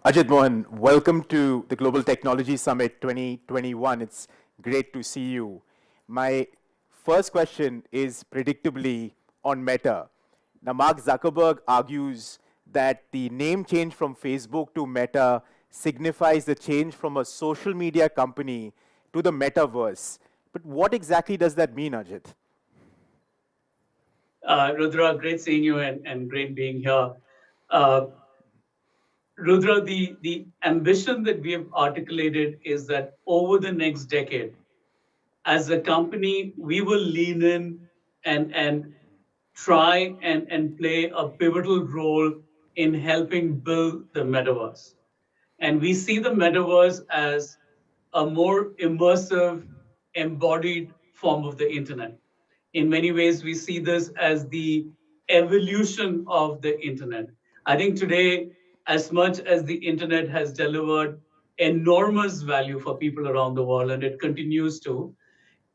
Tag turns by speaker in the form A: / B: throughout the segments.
A: Ajit, Mohan, welcome to the Global Technology Summit 2021. It's great to see you. My first question is predictably on Meta. Now, Mark Zuckerberg argues that the name change from Facebook to Meta signifies the change from a social media company to the metaverse. But what exactly does that mean, Ajit?
B: Rudra, great seeing you and great being here. Uh, Rudra, the ambition that we have articulated is that over the next decade, as a company, we will lean in and try and play a pivotal role in helping build the metaverse. And we see the metaverse as a more immersive, embodied form of the internet. In many ways, we see this as the evolution of the internet. I think today, as much as the internet has delivered enormous value for people around the world, and it continues to,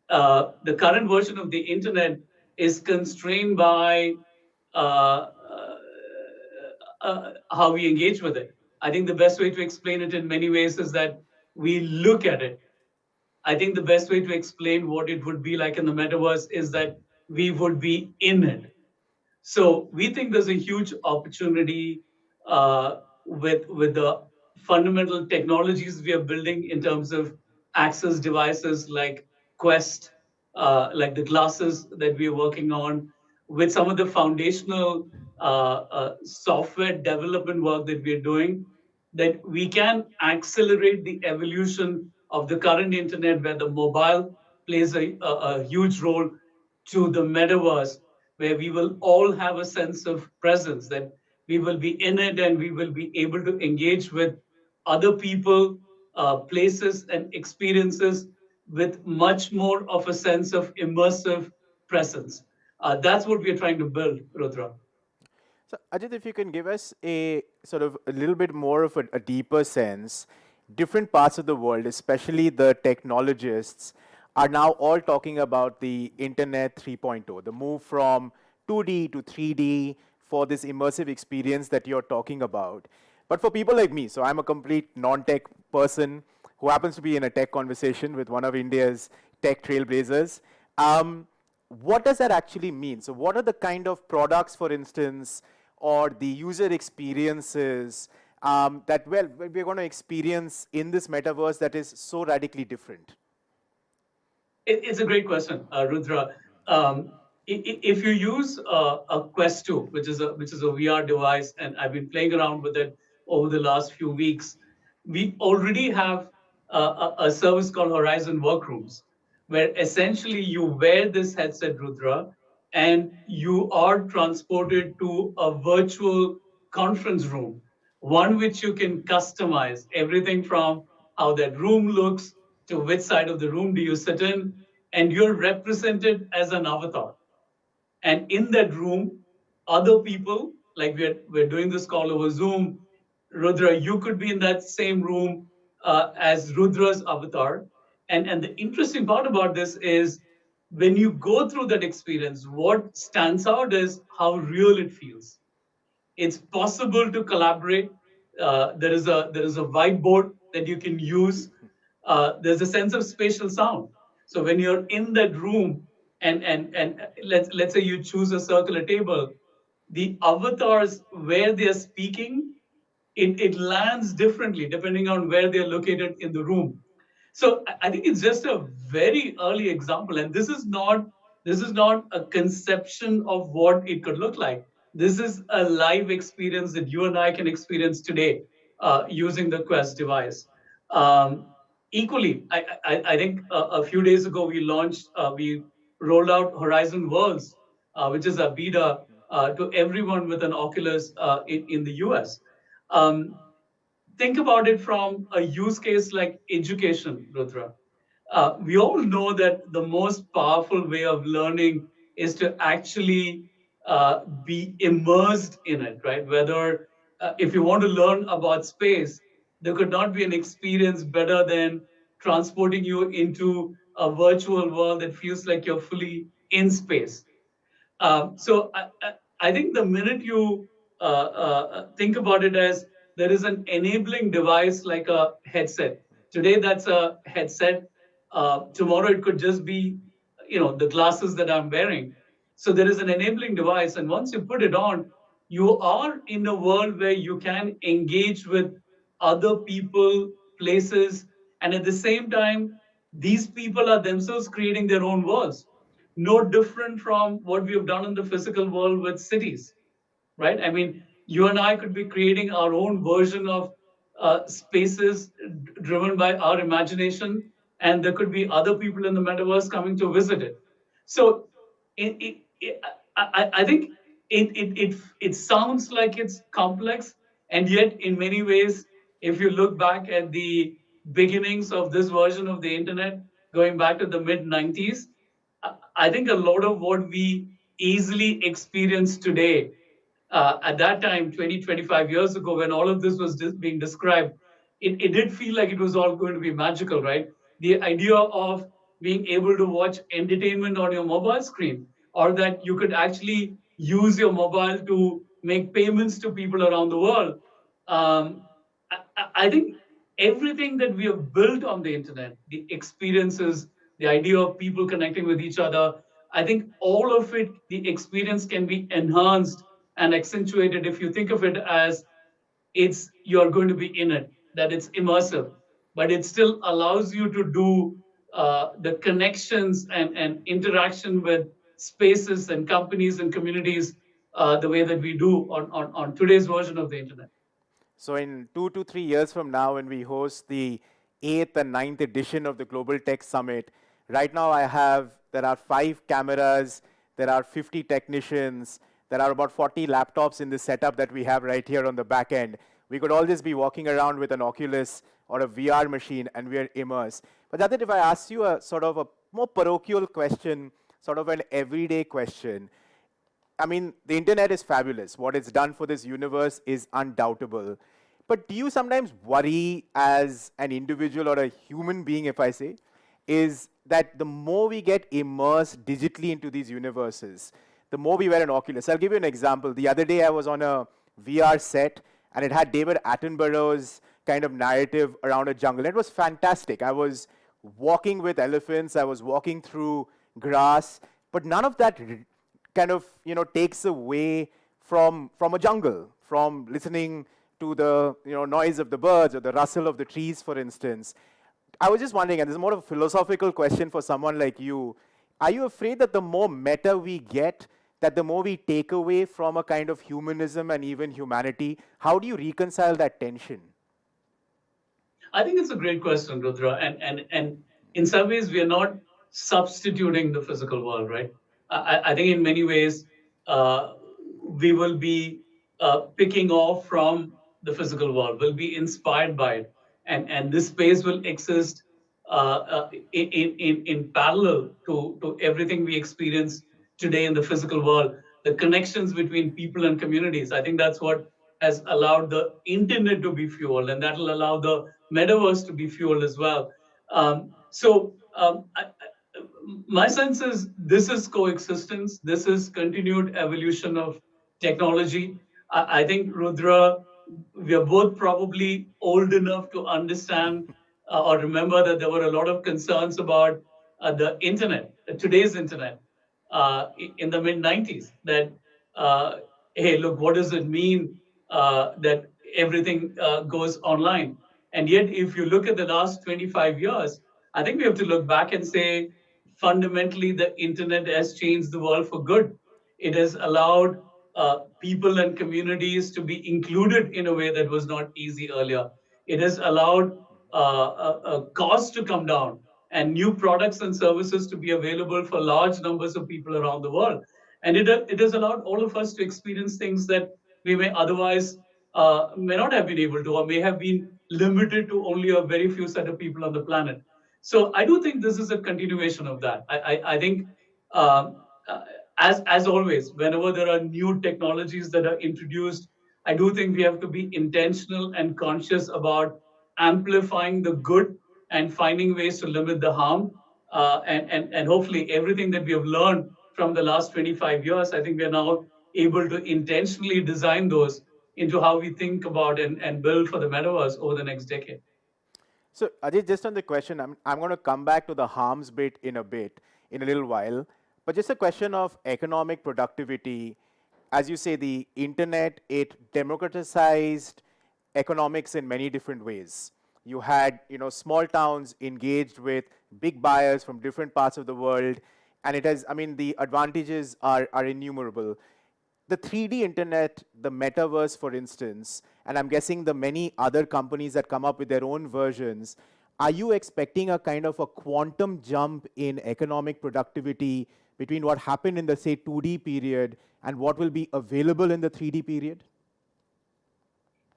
B: the current version of the internet is constrained by uh, how we engage with it. I think the best way to explain it in many ways is that we look at it. I think the best way to explain what it would be like in the metaverse is that we would be in it. So we think there's a huge opportunity with the fundamental technologies we are building in terms of access devices like Quest, like the glasses that we are working on, with some of the foundational software development work that we are doing, that we can accelerate the evolution of the current internet where the mobile plays a huge role to the metaverse where we will all have a sense of presence, that we will be in it and we will be able to engage with other people, places, and experiences with much more of a sense of immersive presence. That's what we're trying to build, Rudra.
A: So, Ajit, if you can give us a sort of a little bit more of a deeper sense, different parts of the world, especially the technologists, are now all talking about the Internet 3.0, the move from 2D to 3D for this immersive experience that you're talking about. But for people like me, so I'm a complete non tech person who happens to be in a tech conversation with one of India's tech trailblazers. What does that actually mean? So, what are the kind of products, for instance, or the user experiences that, well, we're going to experience in this metaverse that is so radically different?
B: It's a great question, Rudra. If you use a Quest 2, which is a VR device, and I've been playing around with it over the last few weeks, we already have a service called Horizon Workrooms, where essentially you wear this headset, Rudra, and you are transported to a virtual conference room, one which you can customize everything from how that room looks to which side of the room do you sit in, and you're represented as an avatar. And in that room, other people, like we're doing this call over Zoom, Rudra, you could be in that same room as Rudra's avatar. And the interesting part about this is when you go through that experience, what stands out is how real it feels. It's possible to collaborate. There is a whiteboard that you can use. There's a sense of spatial sound. So when you're in that room and let's say you choose a circular table, the avatars where they're speaking, it lands differently depending on where they're located in the room. So I think it's just a very early example, and this is not a conception of what it could look like. This is a live experience that you and I can experience today using the Quest device. Um, Equally, I think a few days ago we rolled out Horizon Worlds, which is a beta to everyone with an Oculus in the US. Um, think about it from a use case like education, Rudra. We all know that the most powerful way of learning is to actually be immersed in it, right? Whether if you want to learn about space, there could not be an experience better than transporting you into a virtual world that feels like you're fully in space. So I think the minute you think about it as there is an enabling device like a headset. Today, that's a headset. Tomorrow, it could just be, the glasses that I'm wearing. So there is an enabling device, and once you put it on, you are in a world where you can engage with other people, places, and at the same time, these people are themselves creating their own worlds. No different from what we have done in the physical world with cities, right? I mean, you and I could be creating our own version of spaces driven by our imagination, and there could be other people in the metaverse coming to visit it. So, I think it sounds like it's complex, and yet, in many ways, if you look back at the beginnings of this version of the internet, going back to the mid 90s, I think a lot of what we easily experience today, at that time, 20, 25 years ago, when all of this was being described, it did feel like it was all going to be magical, right? The idea of being able to watch entertainment on your mobile screen, or that you could actually use your mobile to make payments to people around the world. I think everything that we have built on the internet, the experiences, the idea of people connecting with each other, I think all of it, the experience can be enhanced and accentuated if you think of it as it's you're going to be in it, that it's immersive, but it still allows you to do the connections and interaction with spaces and companies and communities the way that we do on today's version of the internet.
A: So in 2 to 3 years from now, when we host the eighth and ninth edition of the Global Tech Summit, right now there are 5 cameras, there are 50 technicians, there are about 40 laptops in the setup that we have right here on the back end. We could all just be walking around with an Oculus or a VR machine and we are immersed. But Jadit, if I ask you a sort of a more parochial question, sort of an everyday question, I mean, the internet is fabulous. What it's done for this universe is undoubtable. But do you sometimes worry as an individual or a human being, if I say, is that the more we get immersed digitally into these universes, the more we wear an Oculus. I'll give you an example. The other day I was on a VR set and it had David Attenborough's kind of narrative around a jungle. It was fantastic. I was walking with elephants, I was walking through grass, but none of that kind of takes away from a jungle, from listening to the noise of the birds or the rustle of the trees, for instance. I was just wondering, and this is more of a philosophical question for someone like you, are you afraid that the more meta we get, that the more we take away from a kind of humanism and even humanity? How do you reconcile that tension?
B: I think it's a great question, Rudra. And in some ways, we are not substituting the physical world, right? I think in many ways, uh, we will be picking off from the physical world, will be inspired by it. And this space will exist in parallel to everything we experience today in the physical world, the connections between people and communities. I think that's what has allowed the internet to be fueled, and that will allow the metaverse to be fueled as well. My sense is this is coexistence, this is continued evolution of technology. I think, Rudra, we are both probably old enough to understand or remember that there were a lot of concerns about the internet, today's internet, in the mid 90s. That, uh, hey, look, what does it mean that everything goes online? And yet, if you look at the last 25 years, I think we have to look back and say fundamentally the internet has changed the world for good. It has allowed people and communities to be included in a way that was not easy earlier. It has allowed costs to come down and new products and services to be available for large numbers of people around the world. And it has allowed all of us to experience things that we may otherwise may not have been able to, or may have been limited to only a very few set of people on the planet. So I do think this is a continuation of that. I think, um, uh, as always, whenever there are new technologies that are introduced, I do think we have to be intentional and conscious about amplifying the good and finding ways to limit the harm. And hopefully everything that we have learned from the last 25 years, I think we are now able to intentionally design those into how we think about and build for the metaverse over the next decade.
A: So, Ajit, just on the question, I'm going to come back to the harms bit, in a little while. But just a question of economic productivity. As you say, the internet, it democratized economics in many different ways. You had, small towns engaged with big buyers from different parts of the world. And it has, I mean, the advantages are innumerable. The 3D internet, the metaverse, for instance, and I'm guessing the many other companies that come up with their own versions, are you expecting a kind of a quantum jump in economic productivity between what happened in the, say, 2D period and what will be available in the 3D period?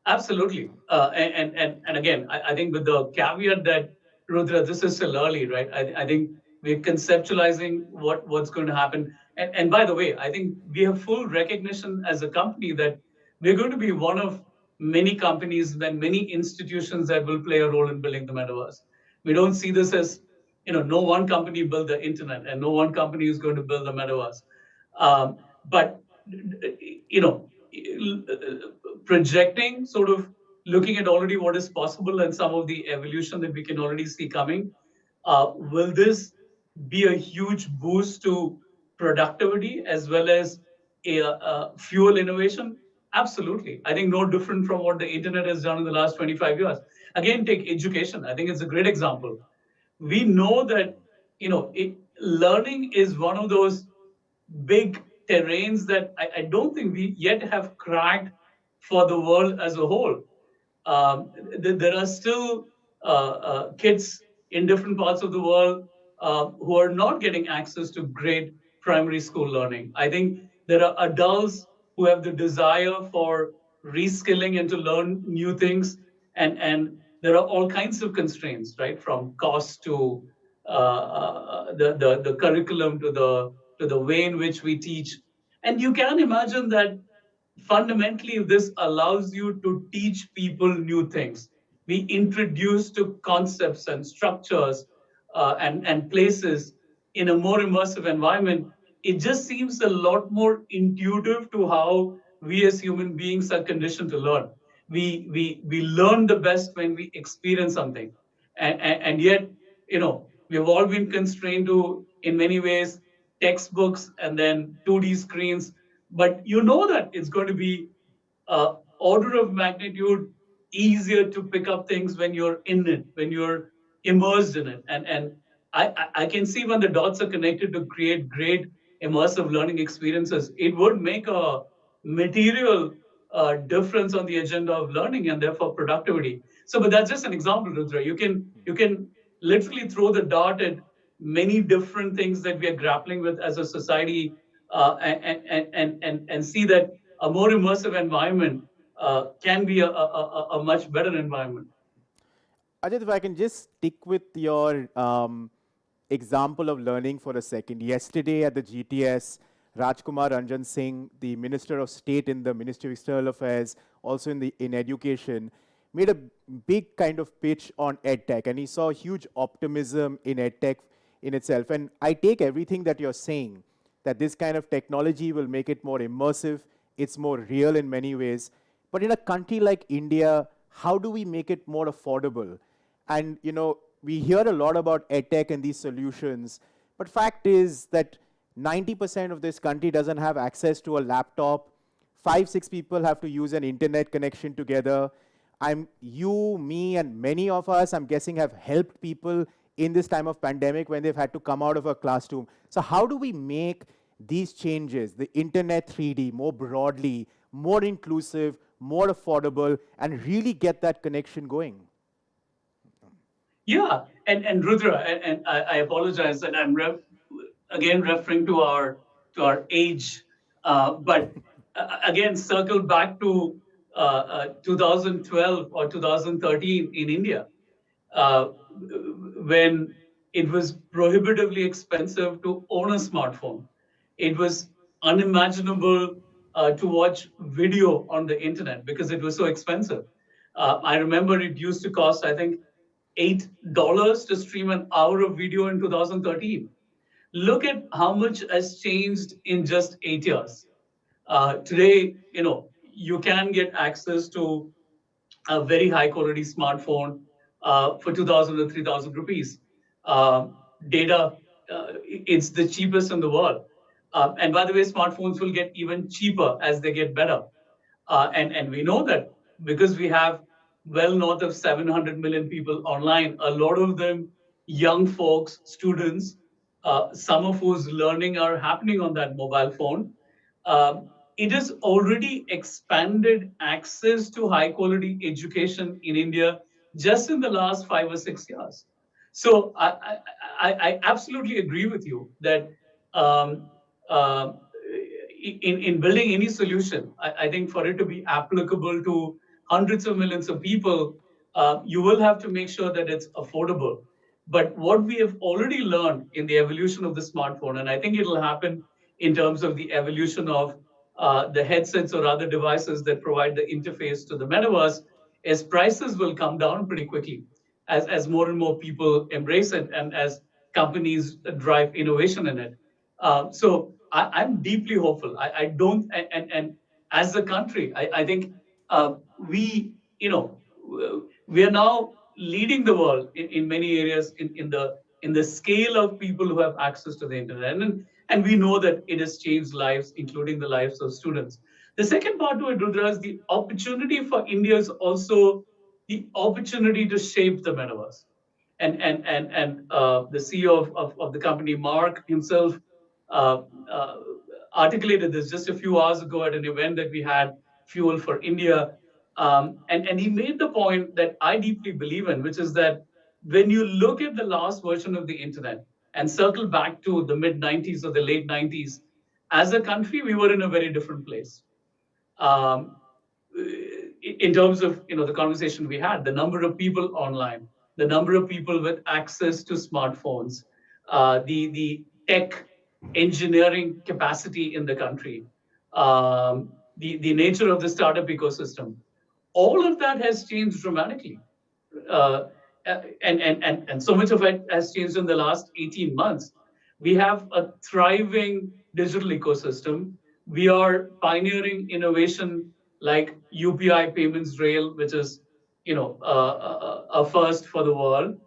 B: Absolutely. And again, I think with the caveat that, Rudra, this is still early, right? I think we're conceptualizing what's going to happen. And by the way, I think we have full recognition as a company that we're going to be one of many companies and many institutions that will play a role in building the metaverse. We don't see this as, no one company built the internet and no one company is going to build the metaverse. But you know, projecting, sort of looking at already what is possible and some of the evolution that we can already see coming, will this be a huge boost to productivity as well as fuel innovation? Absolutely. I think no different from what the internet has done in the last 25 years. Again, take education. I think it's a great example. We know that learning is one of those big terrains that I don't think we yet have cracked for the world as a whole. There are still kids in different parts of the world who are not getting access to great primary school learning. I think there are adults who have the desire for reskilling and to learn new things, and there are all kinds of constraints, right, from cost to the curriculum to the way in which we teach. And you can imagine that fundamentally this allows you to teach people new things, be introduced to concepts and structures and places in a more immersive environment. It just seems a lot more intuitive to how we as human beings are conditioned to learn. We learn the best when we experience something, and yet, we've all been constrained to, in many ways, textbooks and then 2D screens. But you know that it's going to be order of magnitude easier to pick up things when you're in it, when you're immersed in it. And I can see when the dots are connected to create great immersive learning experiences, it would make a material difference on the agenda of learning and therefore productivity. So, but that's just an example, Rudra. You can literally throw the dart at many different things that we are grappling with as a society, and see that a more immersive environment can be a much better environment.
A: Ajit, if I can just stick with your example of learning for a second. Yesterday at the GTS, Rajkumar Ranjan Singh, the Minister of State in the Ministry of External Affairs, also in education, made a big kind of pitch on edtech, and he saw huge optimism in edtech in itself. And I take everything that you're saying, that this kind of technology will make it more immersive, it's more real in many ways. But in a country like India, how do we make it more affordable? And we hear a lot about edtech and these solutions, but fact is that 90% of this country doesn't have access to a laptop. 5, 6 people have to use an internet connection together. You, me, and many of us, I'm guessing, have helped people in this time of pandemic when they've had to come out of a classroom. So how do we make these changes, the internet 3D, more broadly, more inclusive, more affordable, and really get that connection going?
B: Yeah, and Rudra, and I apologize that I'm again referring to our age, but again circle back to 2012 or 2013 in India, uh, when it was prohibitively expensive to own a smartphone. It was unimaginable to watch video on the internet because it was so expensive. I remember it used to cost, I think, $8 to stream an hour of video in 2013. Look at how much has changed in just 8 years. Today, you can get access to a very high quality smartphone for 2000 or 3000 rupees. Uh, Data, it's the cheapest in the world. And by the way, smartphones will get even cheaper as they get better. And we know that because we have well north of 700 million people online, a lot of them young folks, students, some of whose learning are happening on that mobile phone. It has already expanded access to high quality education in India just in the last 5 or 6 years. So I absolutely agree with you that um, uh, in building any solution, I think for it to be applicable to hundreds of millions of people, you will have to make sure that it's affordable. But what we have already learned in the evolution of the smartphone, and I think it'll happen in terms of the evolution of the headsets or other devices that provide the interface to the metaverse, is prices will come down pretty quickly as more and more people embrace it and as companies drive innovation in it. So I'm deeply hopeful. I don't, and as a country, I think we, you know, we are now leading the world in many areas in the scale of people who have access to the internet. And we know that it has changed lives, including the lives of students. The second part to it, Rudra, is the opportunity for India is also the opportunity to shape the metaverse. And the CEO of the company, Mark himself, uh, uh, articulated this just a few hours ago at an event that we had, Fuel for India. And he made the point that I deeply believe in, which is that when you look at the last version of the internet and circle back to the mid 90s or the late 90s, as a country, we were in a very different place. Um, in terms of the conversation we had, the number of people online, the number of people with access to smartphones, the tech engineering capacity in the country, the nature of the startup ecosystem, all of that has changed dramatically. uh, and so much of it has changed in the last 18 months. We have a thriving digital ecosystem. We are pioneering innovation like UPI payments rail, which is a first for the world.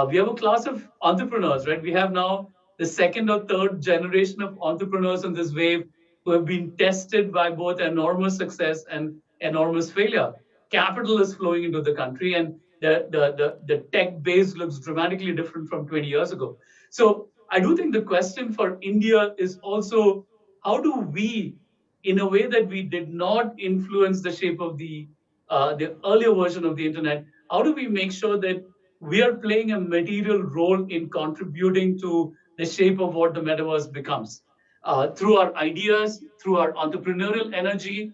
B: We have a class of entrepreneurs, right? We have now the second or third generation of entrepreneurs in this wave who have been tested by both enormous success and enormous failure. Capital is flowing into the country, and the tech base looks dramatically different from 20 years ago. So I do think the question for India is also, how do we, in a way that we did not influence the shape of the earlier version of the internet, how do we make sure that we are playing a material role in contributing to the shape of what the metaverse becomes, through our ideas, through our entrepreneurial energy,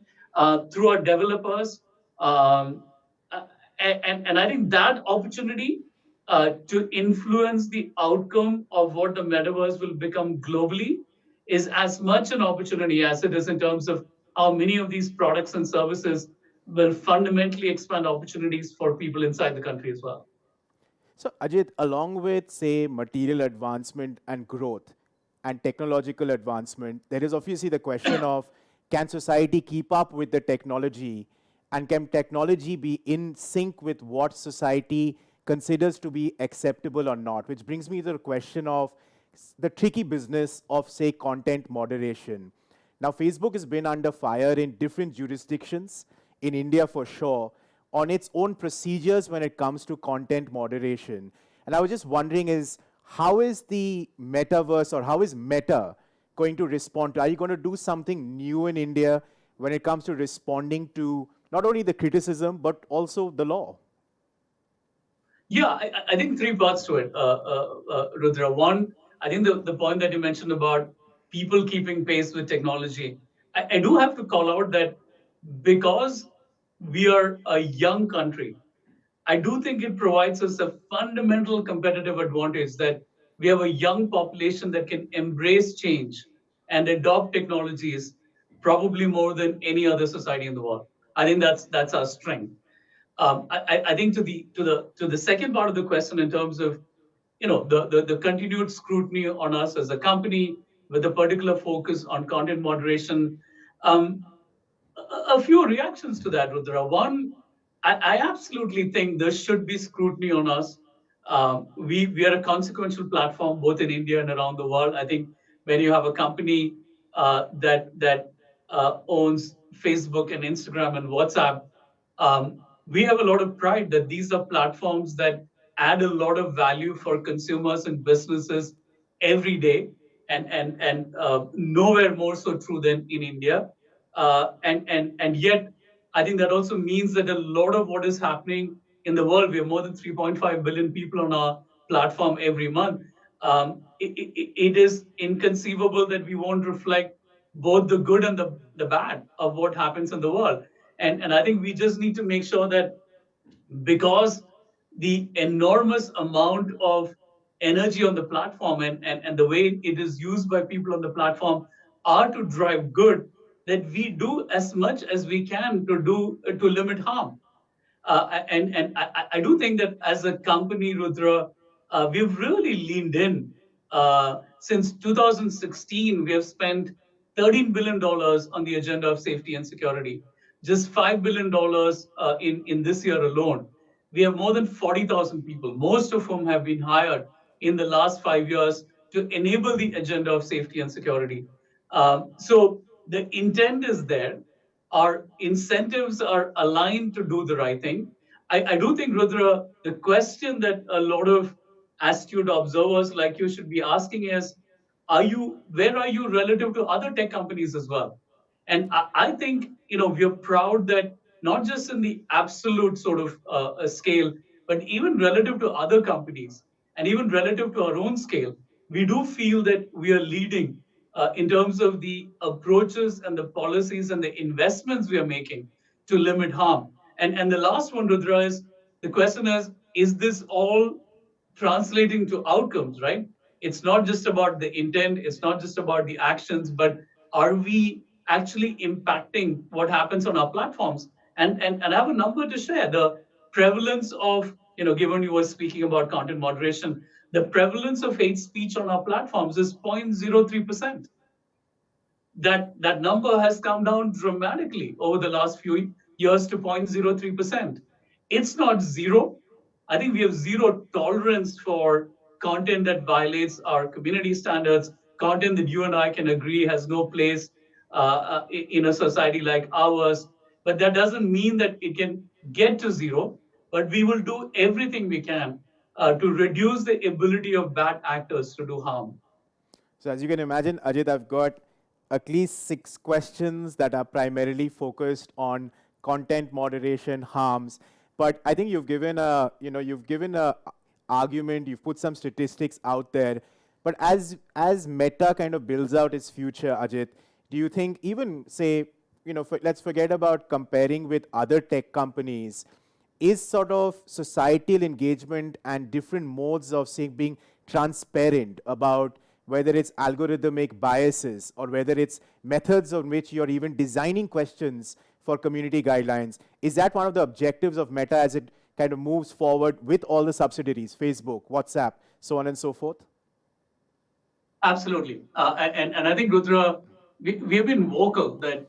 B: through our developers. Um, uh, and I think that opportunity to influence the outcome of what the metaverse will become globally is as much an opportunity as it is in terms of how many of these products and services will fundamentally expand opportunities for people inside the country as well.
A: So, Ajit, along with, say, material advancement and growth and technological advancement, there is obviously the question of, can society keep up with the technology, and can technology be in sync with what society considers to be acceptable or not? Which brings me to the question of the tricky business of, say, content moderation. Now, Facebook has been under fire in different jurisdictions, in India for sure, on its own procedures when it comes to content moderation. And I was just wondering is, how is the metaverse, or how is Meta going to respond to? Are you going to do something new in India when it comes to responding to not only the criticism but also the law?
B: Yeah, I think three parts to it, Rudra. One, I think the point that you mentioned about people keeping pace with technology, I do have to call out that because we are a young country, I do think it provides us a fundamental competitive advantage that we have a young population that can embrace change and adopt technologies probably more than any other society in the world. I think that's our strength. I think to the second part of the question in terms of the continued scrutiny on us as a company with a particular focus on content moderation. Um, a few reactions to that, Rudra. One, I absolutely think there should be scrutiny on us. We are a consequential platform both in India and around the world. I think when you have a company that owns Facebook and Instagram and WhatsApp, we have a lot of pride that these are platforms that add a lot of value for consumers and businesses every day, and nowhere more so true than in India. And yet, I think that also means that a lot of what is happening in the world, we have more than 3.5 billion people on our platform every month. It is inconceivable that we won't reflect both the good and the bad of what happens in the world. And I think we just need to make sure that, because the enormous amount of energy on the platform, and the way it is used by people on the platform are to drive good, that we do as much as we can to limit harm. And I do think that as a company, Rudra, we've really leaned in. Since 2016, we have spent $13 billion on the agenda of safety and security. Just $5 billion in this year alone. We have more than 40,000 people, most of whom have been hired in the last 5 years to enable the agenda of safety and security. So the intent is there, our incentives are aligned to do the right thing. I do think, Rudra, the question that a lot of astute observers like you should be asking is, where are you relative to other tech companies as well? And I think, we are proud that not just in the absolute sort of scale, but even relative to other companies and even relative to our own scale, we do feel that we are leading in terms of the approaches and the policies and the investments we are making to limit harm. And the last one, Rudra, is the question is this all translating to outcomes, right? It's not just about the intent, it's not just about the actions, but are we actually impacting what happens on our platforms? And I have a number to share. The prevalence of, given you were speaking about content moderation, the prevalence of hate speech on our platforms is 0.03%. That number has come down dramatically over the last few years to 0.03%. It's not zero. I think we have zero tolerance for content that violates our community standards, content that you and I can agree has no place in a society like ours. But that doesn't mean that it can get to zero. But we will do everything we can to reduce the ability of bad actors to do harm.
A: So as you can imagine, Ajit, I've got at least 6 questions that are primarily focused on content moderation harms. But I think you've given a argument, you've put some statistics out there. But as Meta kind of builds out its future, Ajit, do you think even say, let's forget about comparing with other tech companies, is sort of societal engagement and different modes of saying being transparent about whether it's algorithmic biases or whether it's methods on which you're even designing questions for community guidelines, is that one of the objectives of Meta as it kind of moves forward with all the subsidiaries, Facebook, WhatsApp, so on and so forth?
B: Absolutely. And I think, Rudra, we have been vocal that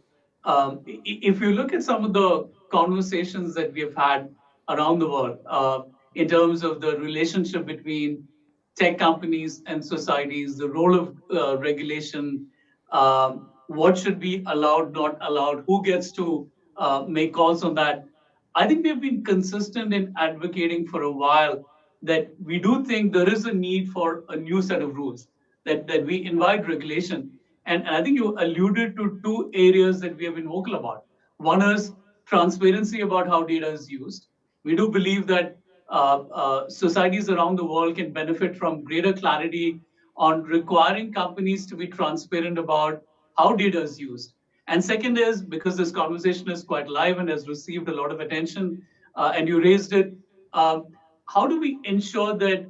B: if you look at some of the conversations that we have had around the world in terms of the relationship between tech companies and societies, the role of regulation, what should be allowed, not allowed, who gets to make calls on that. I think we've been consistent in advocating for a while that we do think there is a need for a new set of rules, that we invite regulation. And I think you alluded to two areas that we have been vocal about. One is transparency about how data is used. We do believe that societies around the world can benefit from greater clarity on requiring companies to be transparent about how data is used. And second is, because this conversation is quite live and has received a lot of attention, and you raised it, um, how do we ensure that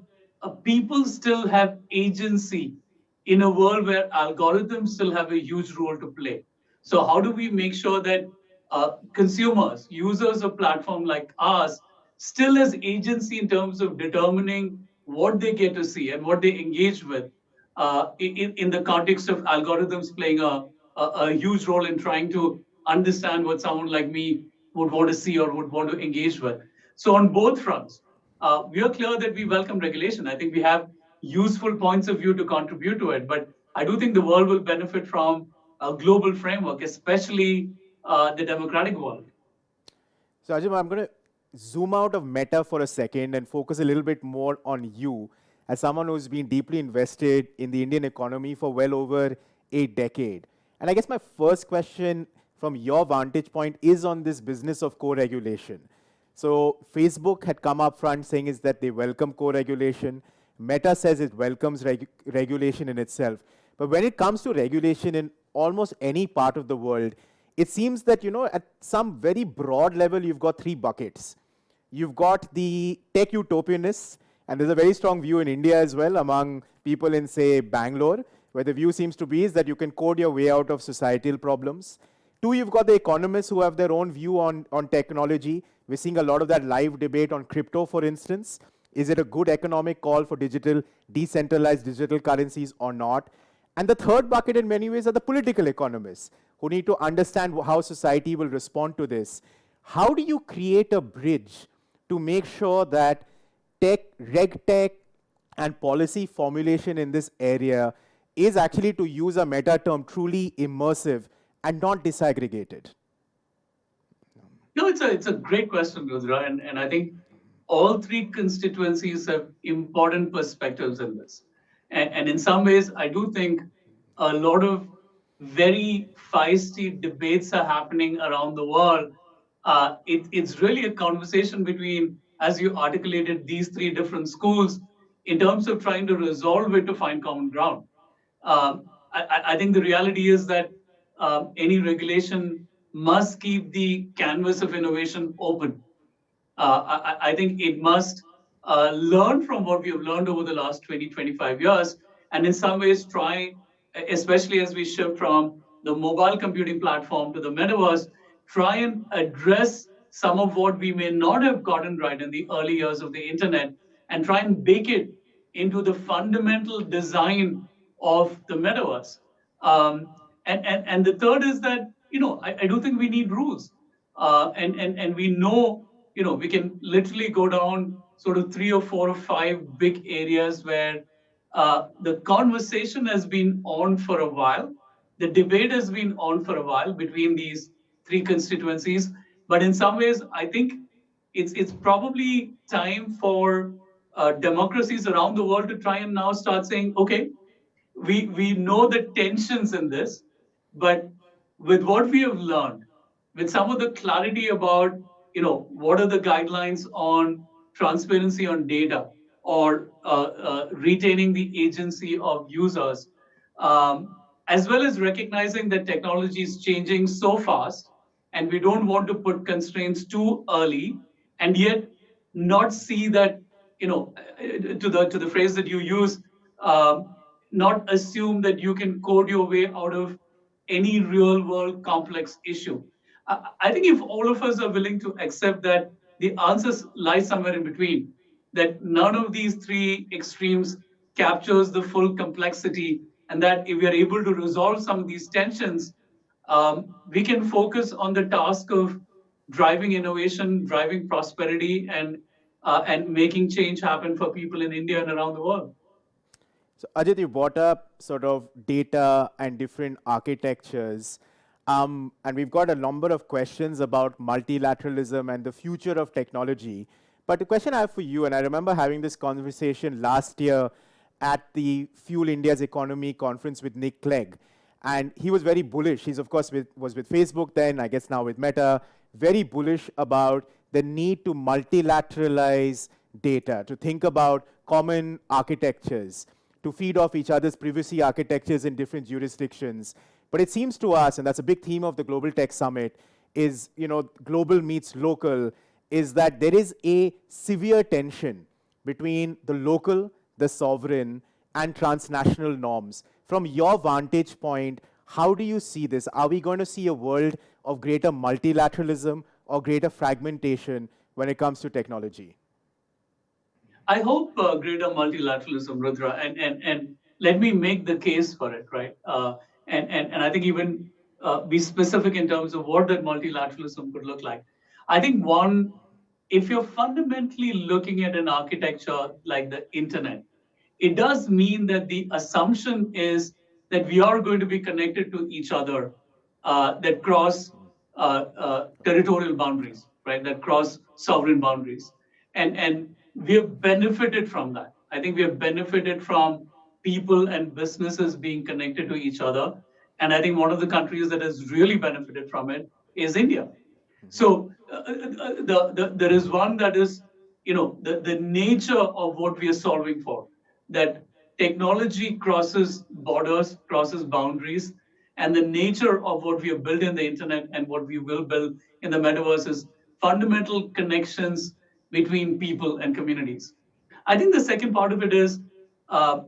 B: people still have agency in a world where algorithms still have a huge role to play? So how do we make sure that consumers, users of platform like ours, still has agency in terms of determining what they get to see and what they engage with in the context of algorithms playing a huge role in trying to understand what someone like me would want to see or would want to engage with. So on both fronts, we are clear that we welcome regulation. I think we have useful points of view to contribute to it, but I do think the world will benefit from a global framework, especially the democratic world.
A: So, Ajim, I'm going to zoom out of Meta for a second and focus a little bit more on you as someone who's been deeply invested in the Indian economy for well over a decade. And I guess my first question from your vantage point is on this business of co-regulation. So Facebook had come up front saying is that they welcome co-regulation. Meta says it welcomes regulation in itself. But when it comes to regulation in almost any part of the world, it seems that, at some very broad level, you've got three buckets. You've got the tech utopianists, and there's a very strong view in India as well among people in, say, Bangalore, where the view seems to be is that you can code your way out of societal problems. Two, you've got the economists who have their own view on technology. We're seeing a lot of that live debate on crypto, for instance. Is it a good economic call for decentralized digital currencies or not? And the third bucket, in many ways, are the political economists who need to understand how society will respond to this. How do you create a bridge to make sure that reg tech, and policy formulation in this area is actually, to use a meta term, truly immersive and not disaggregated?
B: No, it's a great question, Rudra, and I think all three constituencies have important perspectives in this. And in some ways, I do think a lot of very feisty debates are happening around the world. It's really a conversation between, as you articulated, these three different schools in terms of trying to resolve it to find common ground. I think the reality is that any regulation must keep the canvas of innovation open. I think it must learn from what we have learned over the last 20, 25 years, and in some ways try, especially as we shift from the mobile computing platform to the metaverse, try and address some of what we may not have gotten right in the early years of the internet and try and bake it into the fundamental design of the metaverse. And the third is that, I do think we need rules. And we know, we can literally go down sort of three or four or five big areas where the conversation has been on for a while. The debate has been on for a while between these three constituencies. But in some ways, I think it's probably time for democracies around the world to try and now start saying, okay, we know the tensions in this, but with what we have learned, with some of the clarity about, what are the guidelines on transparency on data or retaining the agency of users, as well as recognizing that technology is changing so fast and we don't want to put constraints too early and yet not see that, to the phrase that you use, not assume that you can code your way out of any real world complex issue. I think if all of us are willing to accept that the answers lie somewhere in between, that none of these three extremes captures the full complexity, and that if we are able to resolve some of these tensions, we can focus on the task of driving innovation, driving prosperity, and making change happen for people in India and around the world.
A: So, Ajit, you brought up sort of data and different architectures. And we've got a number of questions about multilateralism and the future of technology. But the question I have for you, and I remember having this conversation last year at the Fuel India's Economy conference with Nick Clegg. And he was very bullish. He's, of course, was with Facebook then, I guess now with Meta, very bullish about the need to multilateralize data, to think about common architectures, to feed off each other's privacy architectures in different jurisdictions. But it seems to us, and that's a big theme of the Global Tech Summit, is, global meets local, is that there is a severe tension between the local, the sovereign, and transnational norms. From your vantage point, how do you see this? Are we going to see a world of greater multilateralism or greater fragmentation when it comes to technology?
B: I hope greater multilateralism, Rudra, and let me make the case for it, right? And I think even be specific in terms of what that multilateralism could look like. I think one, if you're fundamentally looking at an architecture like the internet, it does mean that the assumption is that we are going to be connected to each other that cross territorial boundaries, right? That cross sovereign boundaries. And we have benefited from that. I think we have benefited from people and businesses being connected to each other. And I think one of the countries that has really benefited from it is India. So there is one that is, the nature of what we are solving for, that technology crosses borders, crosses boundaries, and the nature of what we have built in the internet and what we will build in the metaverse is fundamental connections between people and communities. I think the second part of it is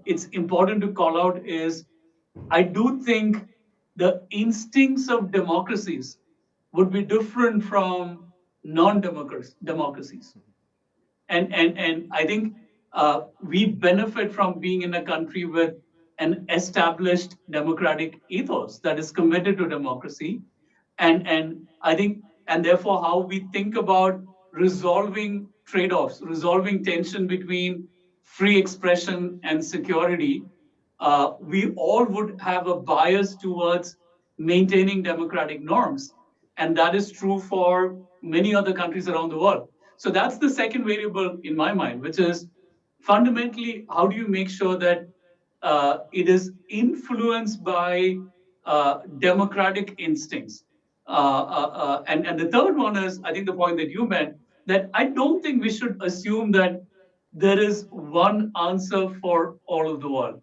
B: it's important to call out is I do think the instincts of democracies would be different from non-democracies. And I think we benefit from being in a country with an established democratic ethos that is committed to democracy. And I think, and therefore, how we think about resolving trade-offs, resolving tension between free expression and security, we all would have a bias towards maintaining democratic norms. And that is true for many other countries around the world. So that's the second variable in my mind, which is fundamentally, how do you make sure that it is influenced by democratic instincts? And the third one is, I think, the point that you meant, that I don't think we should assume that there is one answer for all of the world.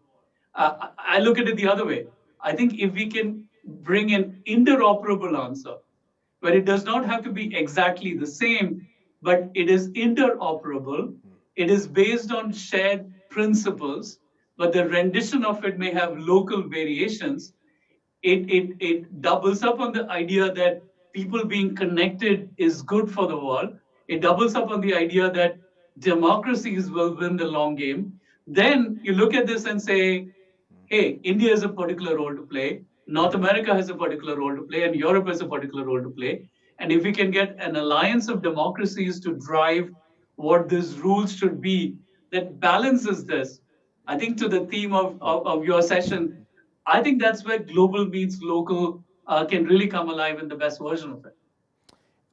B: I look at it the other way. I think if we can bring an interoperable answer, where it does not have to be exactly the same, but it is interoperable, it is based on shared principles, but the rendition of it may have local variations. It doubles up on the idea that people being connected is good for the world. It doubles up on the idea that democracies will win the long game. Then you look at this and say, hey, India has a particular role to play, North America has a particular role to play, and Europe has a particular role to play. And if we can get an alliance of democracies to drive what these rules should be that balances this, I think to the theme of your session, I think that's where global meets local can really come alive in the best version of it.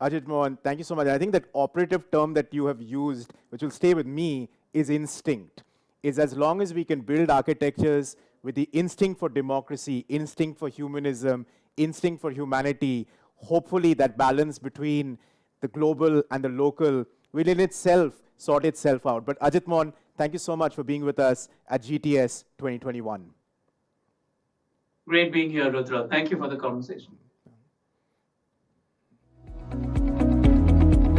A: Ajit, Mohan, thank you so much. I think that operative term that you have used, which will stay with me, is instinct. Is as long as we can build architectures with the instinct for democracy, instinct for humanism, instinct for humanity, hopefully that balance between the global and the local will in itself sort itself out. But Ajit, Mohan, thank you so much for being with us at GTS 2021.
B: Great being here, Rudra. Thank you for the conversation.